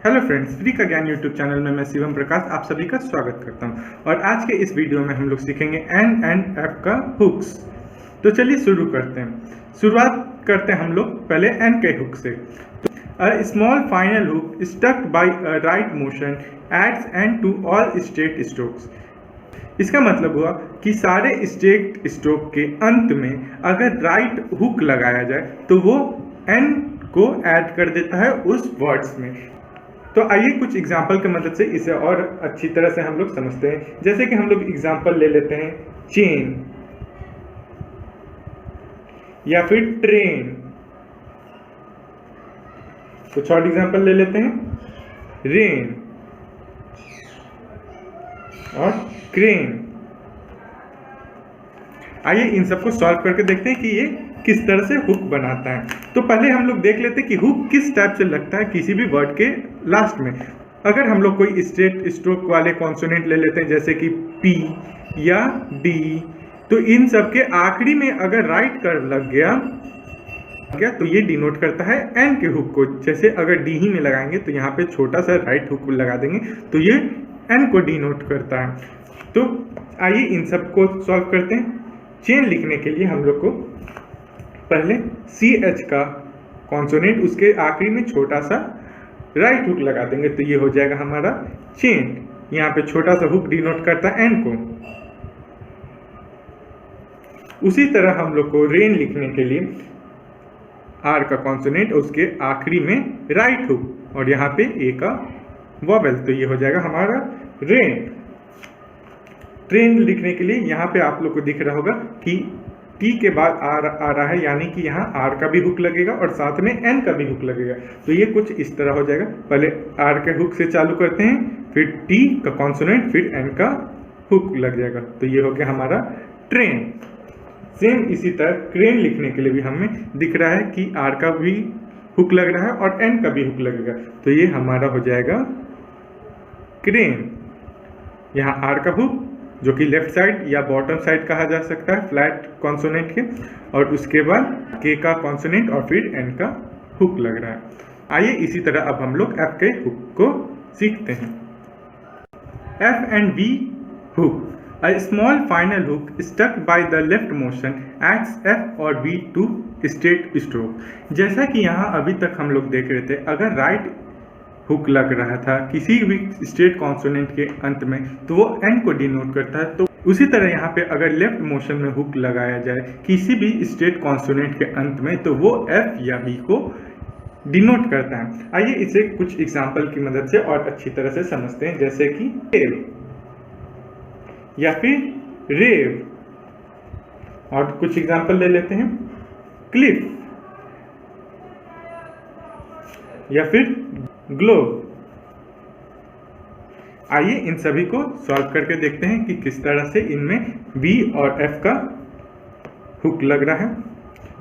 Hello friends, free का ज्ञान YouTube channel में मैं शिवम प्रकाश आप सभी का स्वागत करता हूं। और आज के इस वीडियो में हम लोग सीखेंगे एन एंड एफ का हुक्स। तो चलिए शुरू करते हैं। शुरुआत करते हैं हम लोग पहले एन के हुक से। A small final hook stuck by a right motion adds and to all straight strokes. इसका मतलब हुआ कि सारे स्ट्रेट स्ट्रोक के अंत में अगर राइट हुक लगाया जाए तो वो एन को ऐड कर देता है उस वर्ड्स में। तो आइए कुछ एग्जाम्पल की मदद से इसे और अच्छी तरह से हम लोग समझते हैं। जैसे कि हम लोग एग्जाम्पल ले लेते हैं चेन या फिर ट्रेन। कुछ और एग्जाम्पल ले लेते हैं रेन और क्रेन। आइए इन सबको सॉल्व करके देखते हैं कि ये किस तरह से हुक बनाता है। तो पहले हम लोग देख लेते हैं कि हुक किस टाइप से लगता है किसी भी वर्ड के लास्ट में। अगर हम लोग कोई स्ट्रेट स्ट्रोक वाले कॉन्सोनेंट ले लेते हैं जैसे कि पी या डी, तो इन सब के आखिरी में अगर राइट कर्व लग गया तो ये डिनोट करता है एन के हुक को। जैसे अगर डी ही में लगाएंगे तो यहाँ पे छोटा सा राइट हुक लगा देंगे तो ये एन को डिनोट करता है। तो आइए इन सब को सॉल्व करते हैं। चेन लिखने के लिए हम लोग को पहले सी एच का कॉन्सोनेंट उसके आखिरी में छोटा सा राइट हुक लगा देंगे तो ये हो जाएगा हमारा चेन। यहाँ पे छोटा सा हुक डिनोट करता है एन को। उसी तरह हम लोग को रेन लिखने के लिए आर का कॉन्सोनेंट उसके आखिरी में राइट हुक और यहाँ पे ए का वॉवेल तो ये हो जाएगा हमारा रेन। ट्रेन लिखने के लिए यहाँ पे आप लोग को दिख रहा होगा कि टी के बाद आर आ रहा है, यानी कि यहाँ आर का भी हुक लगेगा और साथ में एन का भी हुक लगेगा। तो ये कुछ इस तरह हो जाएगा। पहले आर के हुक से चालू करते हैं, फिर टी का कॉन्सोनेंट, फिर एन का हुक लग जाएगा तो ये हो गया हमारा ट्रेन। सेम इसी तरह क्रेन लिखने के लिए भी हमें दिख रहा है कि आर का भी हुक लग रहा है और एन का भी हुक लगेगा तो ये हमारा हो जाएगा क्रेन। यहाँ आर का हुक जो कि लेफ्ट साइड या बॉटम साइड कहा जा सकता है फ्लैट कॉन्सोनेंट के, और उसके बाद के का कॉन्सोनेंट और फिर एन का हुक लग रहा है। आइए इसी तरह अब हम लोग एफ के हुक को सीखते हैं। F and V hook. A small final hook stuck by the left motion adds F और V to straight stroke। जैसा कि यहाँ अभी तक हम लोग देख रहे थे, अगर राइट हुक लग रहा था किसी भी स्ट्रेट कॉन्सोनेंट के अंत में तो वो एन को डिनोट करता है। तो उसी तरह यहाँ पे अगर लेफ्ट मोशन में हुक लगाया जाए किसी भी स्ट्रेट कॉन्सोनेंट के अंत में तो वो एफ या वी को डिनोट करता है। आइए इसे कुछ एग्जाम्पल की मदद से और अच्छी तरह से समझते हैं। जैसे कि टेल या फिर रेव, और कुछ एग्जाम्पल ले लेते हैं क्लिफ या फिर ग्लोब। आइए इन सभी को सॉल्व करके देखते हैं कि किस तरह से इनमें V और F का हुक लग रहा है।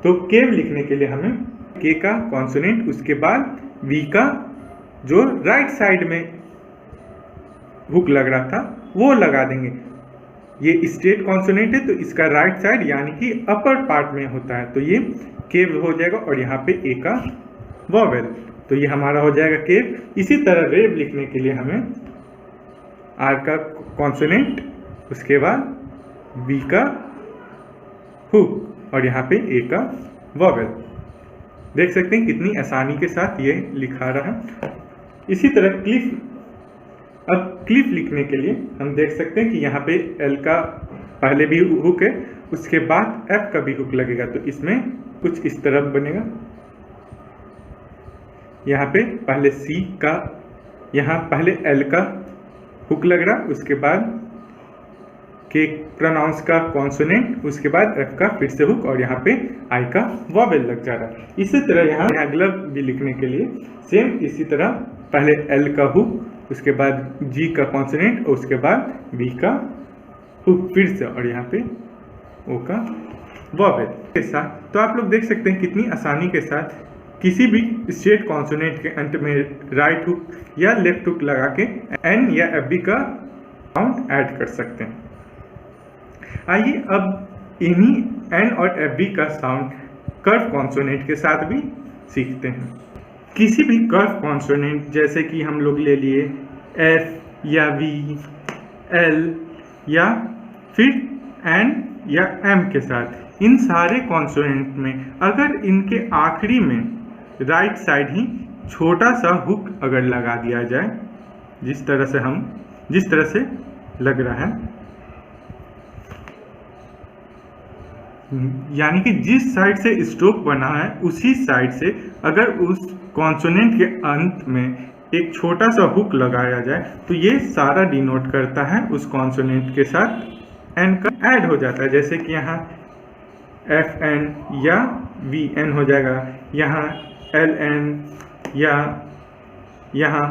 तो केव लिखने के लिए हमें K का कॉन्सोनेंट उसके बाद V का जो राइट साइड में हुक लग रहा था वो लगा देंगे। ये स्ट्रेट कॉन्सोनेंट है तो इसका राइट साइड यानी कि अपर पार्ट में होता है तो ये केव हो जाएगा और यहाँ पे ए का वॉवेल तो ये हमारा हो जाएगा केव। इसी तरह रेव लिखने के लिए हमें आर का कॉन्सोनेंट उसके बाद बी का हुक और यहाँ पे ए का वॉवेल। देख सकते हैं कितनी आसानी के साथ ये लिखा रहा है। इसी तरह क्लिफ। अब क्लिफ लिखने के लिए हम देख सकते हैं कि यहाँ पे एल का पहले भी हुक है उसके बाद एफ का भी हुक लगेगा तो इसमें कुछ इस तरह बनेगा। यहाँ पे पहले सी का, यहाँ पहले एल का हुक लग रहा उसके बाद के प्रोनाउंस का कॉन्सोनेंट उसके बाद एफ का फिर से हुक और यहाँ पे आई का वॉवेल लग जा रहा है। इसी तरह यहाँ ग्लव भी लिखने के लिए सेम इसी तरह पहले एल का हुक उसके बाद जी का कॉन्सोनेंट और उसके बाद बी का हुक फिर से और यहाँ पे ओ का वॉवेल के साथ। तो आप लोग देख सकते हैं कितनी आसानी के साथ किसी भी स्ट्रेट कॉन्सोनेंट के अंत में राइट हुक या लेफ्ट हुक लगा के एन या एफ बी का साउंड ऐड कर सकते हैं। आइए अब इन्हीं एन और एफ बी का साउंड कर्व कॉन्सोनेंट के साथ भी सीखते हैं। किसी भी कर्व कॉन्सोनेंट जैसे कि हम लोग ले लिए एफ या वी, एल या फिर एन या एम के साथ, इन सारे कॉन्सोनेंट में अगर इनके आखिरी में राइट साइड ही छोटा सा हुक अगर लगा दिया जाए, जिस तरह से लग रहा है, यानी कि जिस साइड से स्ट्रोक बना है उसी साइड से अगर उस कॉन्सोनेंट के अंत में एक छोटा सा हुक लगाया जाए तो ये सारा डिनोट करता है उस कॉन्सोनेंट के साथ एन का ऐड हो जाता है। जैसे कि यहाँ एफ एन या वी एन हो जाएगा, यहाँ एल एन या यहाँ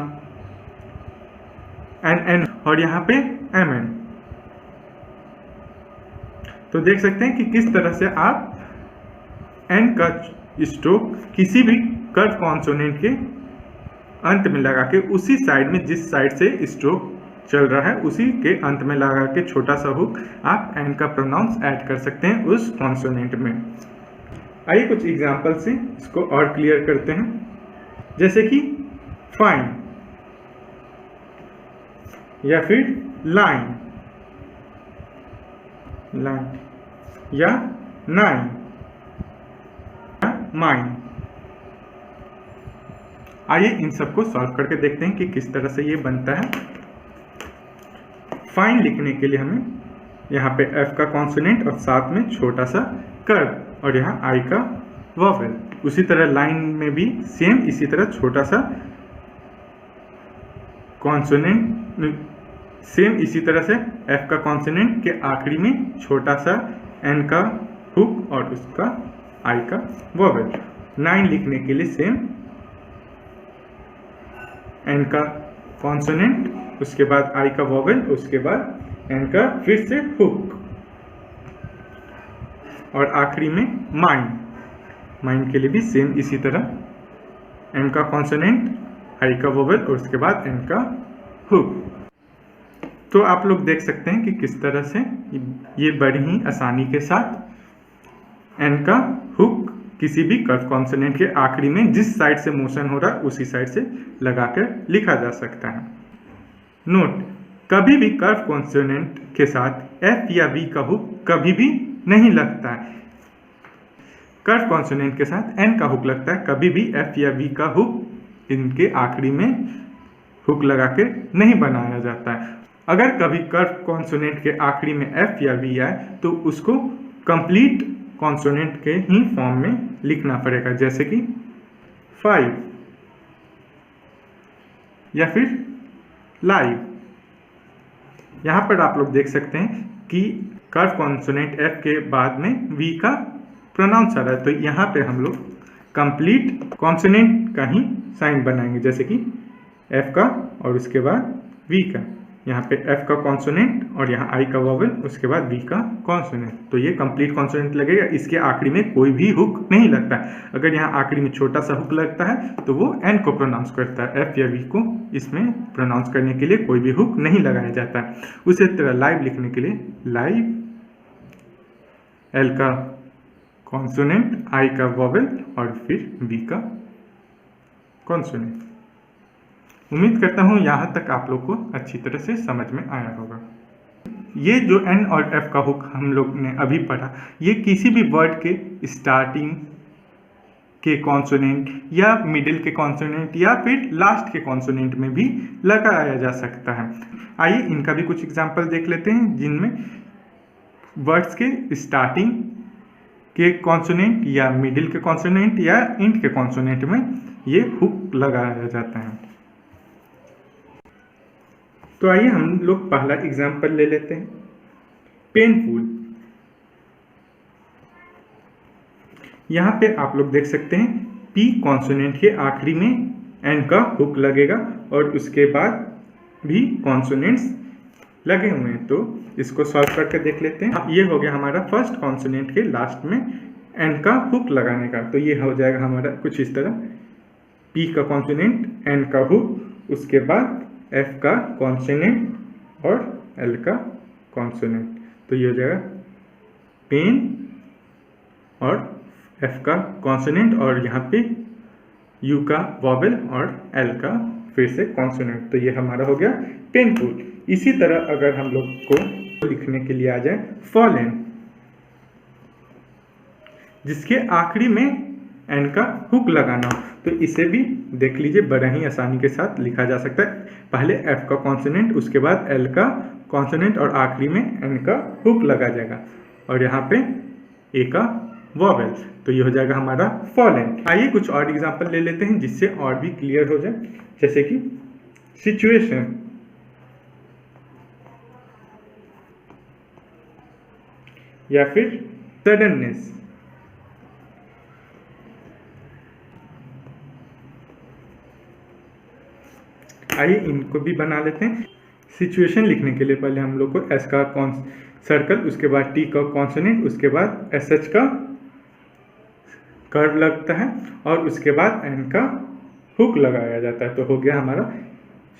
एन एन और यहाँ पे एम एन। तो देख सकते हैं कि किस तरह से आप एन का स्ट्रोक किसी भी कर्व कॉन्सोनेंट के अंत में लगा के उसी साइड में जिस साइड से स्ट्रोक चल रहा है उसी के अंत में लगा के छोटा सा हुक आप एन का प्रोनाउंस ऐड कर सकते हैं उस कॉन्सोनेंट में। आइए कुछ एग्जांपल से इसको और क्लियर करते हैं, जैसे कि फाइन या फिर लाइन या नाइन या माइन। आइए इन सबको सॉल्व करके देखते हैं कि किस तरह से ये बनता है। फाइन लिखने के लिए हमें यहाँ पे एफ का कॉन्सोनेंट और साथ में छोटा सा कर्व और यहाँ आई का वॉवेल। उसी तरह लाइन में भी सेम इसी तरह छोटा सा कॉन्सोनेंट, सेम इसी तरह से एफ का कॉन्सोनेंट के आखिरी में छोटा सा एन का हुक और उसका आई का वॉवेल। नाइन लिखने के लिए सेम एन का कॉन्सोनेंट, उसके बाद आई का वॉवेल, उसके बाद एन का फिर से हुक और आखिरी में माइन। माइन के लिए भी सेम इसी तरह एन का कॉन्सोनेंट, आई का वोवेल और उसके बाद एन का हुक। तो आप लोग देख सकते हैं कि किस तरह से ये बड़ी ही आसानी के साथ एन का हुक किसी भी कर्व कॉन्सोनेंट के आखिरी में जिस साइड से मोशन हो रहा है उसी साइड से लगाकर लिखा जा सकता है। नोट, कभी भी कर्व कॉन्सोनेंट के साथ एफ या वी का हुक कभी भी नहीं लगता है। कर्व कॉन्सोनेंट के साथ एन का हुक लगता है, कभी भी एफ या वी का हुक इनके आखिरी में हुक लगा के नहीं बनाया जाता है। अगर कभी कर्व कॉन्सोनेंट के आखिरी में एफ या वी आए तो उसको कंप्लीट कॉन्सोनेंट के ही फॉर्म में लिखना पड़ेगा, जैसे कि 5 या फिर लाइव। यहाँ पर आप लोग देख सकते हैं कि कर्व कॉन्सोनेंट एफ के बाद में वी का प्रोनाउंस आ रहा है, तो यहाँ पे हम लोग कंप्लीट कॉन्सोनेंट का ही साइन बनाएंगे, जैसे कि एफ का और उसके बाद वी का। यहाँ पे एफ का कॉन्सोनेंट और यहाँ आई का वोवेल, उसके बाद वी का कॉन्सोनेंट, तो ये कंप्लीट कॉन्सोनेंट लगेगा। इसके आखिरी में कोई भी हुक नहीं लगता है। अगर यहाँ आखिरी में छोटा सा हुक लगता है तो वो एन को प्रोनाउंस करता है, एफ या वी को इसमें प्रोनाउंस करने के लिए कोई भी हुक नहीं लगाया जाता है। उसी तरह लाइव लिखने के लिए लाइव, एल का कॉन्सोनेंट, आई का वोवेल और फिर वी का कॉन्सोनेंट। उम्मीद करता हूँ यहाँ तक आप लोग को अच्छी तरह से समझ में आया होगा। ये जो एन और एफ का हुक हम लोग ने अभी पढ़ा, ये किसी भी वर्ड के स्टार्टिंग के कॉन्सोनेंट या मिडिल के कॉन्सोनेंट या फिर लास्ट के कॉन्सोनेंट में भी लगाया जा सकता है। आइए इनका भी कुछ एग्जाम्पल देख लेते हैं जिनमें वर्ड्स के स्टार्टिंग के कॉन्सोनेंट या मिडिल के कॉन्सोनेंट या एंड के कॉन्सोनेंट में ये हुक लगाया जाता है। तो आइए हम लोग पहला एग्जाम्पल ले लेते हैं, पेनफुल। यहाँ पे आप लोग देख सकते हैं पी कॉन्सोनेंट के आखिरी में एन का हुक लगेगा और उसके बाद भी कॉन्सोनेंट्स लगे हुए हैं। तो इसको सॉल्व करके देख लेते हैं। ये हो गया हमारा फर्स्ट कॉन्सोनेंट के लास्ट में एन का हुक लगाने का। तो ये हो जाएगा हमारा कुछ इस तरह, पी का कॉन्सोनेंट, एन का हुक, उसके बाद एफ का कॉन्सोनेंट और एल का कॉन्सोनेंट। तो ये हो जाएगा पेन और एफ का कॉन्सोनेंट और यहाँ पे यू का वॉवेल और एल का फिर से कॉन्सोनेंट। तो ये हमारा हो गया पेनफुल। इसी तरह अगर हम लोग को लिखने के लिए आ जाए फॉलन, जिसके आखिरी में एन का हुक लगाना, तो इसे भी देख लीजिए बड़ा ही आसानी के साथ लिखा जा सकता है। पहले एफ का कॉन्सोनेंट, उसके बाद एल का कॉन्सोनेंट और आखिरी में एन का हुक लगा जाएगा और यहाँ पे ए का वॉवेल। तो ये हो जाएगा हमारा फॉलन। आइए कुछ और एग्जांपल ले लेते हैं जिससे और भी क्लियर हो जाए, जैसे कि सिचुएशन या फिर सडननेस। आइए इनको भी बना लेते हैं। सिचुएशन लिखने के लिए पहले हम लोग को एस का सर्कल, उसके बाद टी का कॉन्सोनेंट, उसके बाद एस एच का कर्व लगता है और उसके बाद एन का हुक लगाया जाता है। तो हो गया हमारा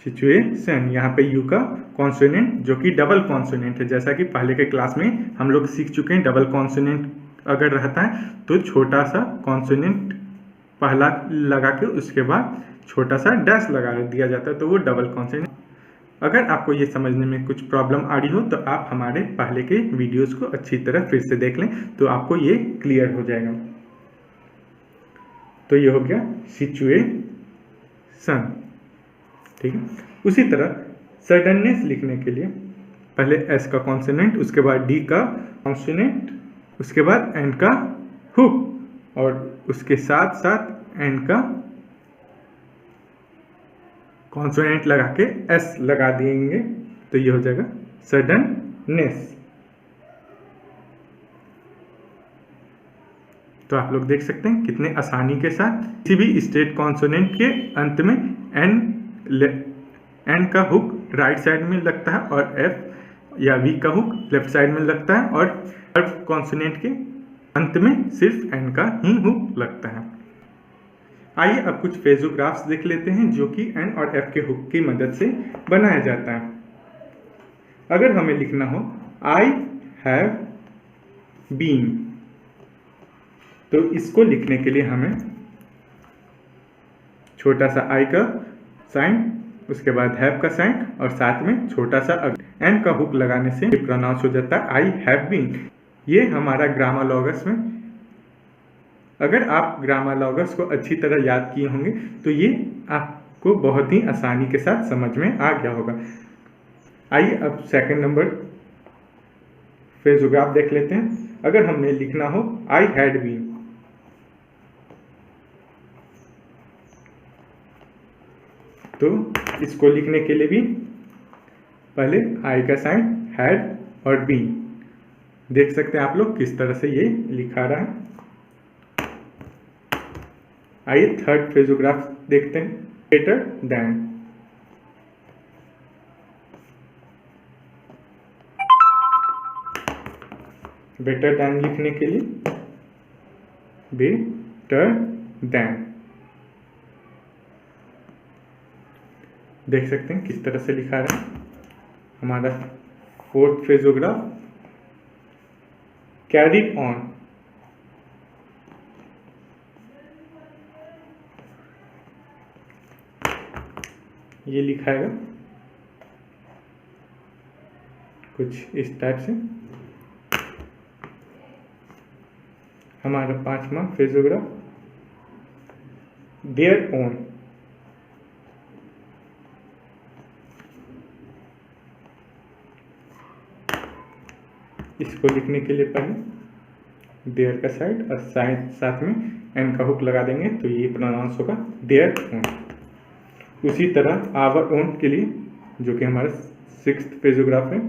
सिचुएशन। यहाँ पे यू का कॉन्सोनेंट जो कि डबल कॉन्सोनेंट है, जैसा कि पहले के क्लास में हम लोग सीख चुके हैं। डबल कॉन्सोनेंट अगर रहता है तो छोटा सा कॉन्सोनेंट पहला लगा के उसके बाद छोटा सा डैश लगा दिया जाता है, तो वो डबल कॉन्सोनेंट। अगर आपको ये समझने में कुछ प्रॉब्लम आ रही हो तो आप हमारे पहले के वीडियोस को अच्छी तरह फिर से देख लें, तो आपको ये क्लियर हो जाएगा। तो ये हो गया सिचुएशन, ठीक है। उसी तरह सडननेस लिखने के लिए पहले एस का कॉन्सोनेंट, उसके बाद डी का कॉन्सोनेंट, उसके बाद एन का हुक और उसके साथ साथ एन का कॉन्सोनेंट लगा के एस लगा देंगे, तो ये हो जाएगा सडननेस। तो आप लोग देख सकते हैं कितने आसानी के साथ किसी भी स्ट्रेट कॉन्सोनेंट के अंत में एन का हुक राइट साइड में लगता है और एफ या वी का हुक लेफ्ट साइड में लगता है और हर कॉन्सोनेंट के अंत में सिर्फ एन का ही हुक लगता है। आइए अब कुछ फेजोग्राफ्स देख लेते हैं जो कि एन और एफ के हुक की मदद से बनाया जाता है। अगर हमें लिखना हो आई हैव बीन, तो इसको लिखने के लिए हमें छोटा सा आई का साइन, उसके बाद हैव का साइन और साथ में छोटा सा एन का हुक लगाने से प्रोनाउंस हो जाता है आई हैव बीन। ये हमारा ग्रामर लॉगस में, अगर आप ग्रामर लॉगस को अच्छी तरह याद किए होंगे तो ये आपको बहुत ही आसानी के साथ समझ में आ गया होगा। आइए अब सेकंड नंबर फेजोग्राफ देख लेते हैं। अगर हमने लिखना हो आई हैड बीन, तो इसको लिखने के लिए भी पहले आई का साइन, हैड और बीन, देख सकते हैं आप लोग किस तरह से ये लिखा रहा है। आइए थर्ड फेजोग्राफ देखते हैं, बेटर देन। बेटर देन लिखने के लिए बेटर देन, देख सकते हैं किस तरह से लिखा रहा है। हमारा फोर्थ फेजोग्राफ कैरीड ऑन, ये लिखाएगा कुछ इस टाइप से। हमारा पांचवा फेजोग्राफ देयर ओन, इसको लिखने के लिए पहले देयर का साइड और साथ में एन का हुक लगा देंगे, तो ये प्रोनाउंस होगा देयर ओन। उसी तरह आवर ओन के लिए, जो कि हमारा सिक्स्थ पेजोग्राफ है,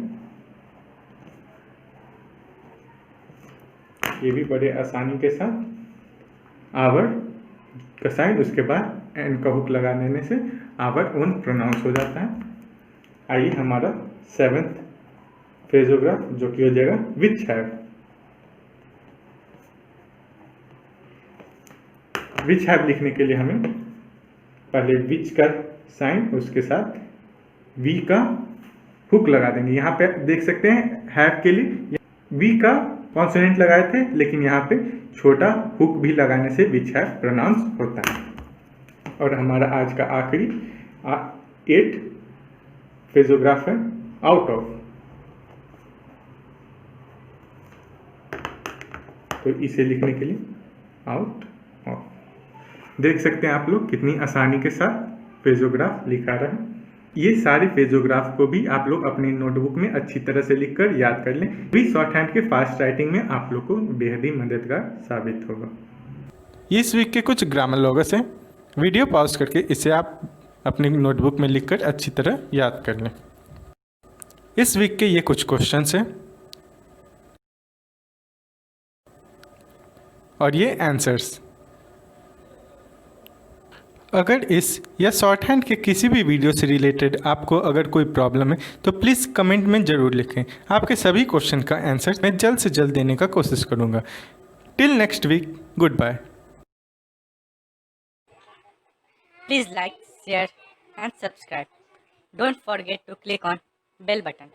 ये भी बड़े आसानी के साथ आवर का साइन, उसके बाद एन का हुक लगा देने से आवर ओन प्रोनाउंस हो जाता है। आइए हमारा सेवेंथ फेजोग्राफ जो कि हो जाएगा विच हैव। विच हैव लिखने के लिए हमें पहले विच का साइन, उसके साथ वी का हुक लगा देंगे। यहाँ पे देख सकते हैं हैव के लिए वी का कॉन्सोनेंट लगाए थे, लेकिन यहाँ पे छोटा हुक भी लगाने से विच हैव प्रोनाउंस होता है। और हमारा आज का आखिरी 8 फेजोग्राफ है आउट ऑफ। तो इसे लिखने के लिए आउट ऑफ। देख सकते हैं आप लोग कितनी आसानी के साथ फेजोग्राफ लिखा रहा है। ये सारे फेजोग्राफ को भी आप लोग अपनी नोटबुक में अच्छी तरह से लिखकर याद कर लें। भी शॉर्ट हैंड के फास्ट राइटिंग में आप लोग को बेहद ही मददगार साबित होगा। इस वीक के कुछ ग्रामर लॉगस हैं, वीडियो पॉज करके इसे आप अपनी नोटबुक में लिखकर अच्छी तरह याद कर लें। इस वीक के ये कुछ क्वेश्चंस हैं और ये आंसर्स। अगर इस या शॉर्ट हैंड के किसी भी वीडियो से रिलेटेड आपको अगर कोई प्रॉब्लम है तो प्लीज़ कमेंट में ज़रूर लिखें। आपके सभी क्वेश्चन का आंसर मैं जल्द से जल्द देने का कोशिश करूँगा। Till next week, goodbye. Please like, share and subscribe. Don't forget to click on bell button.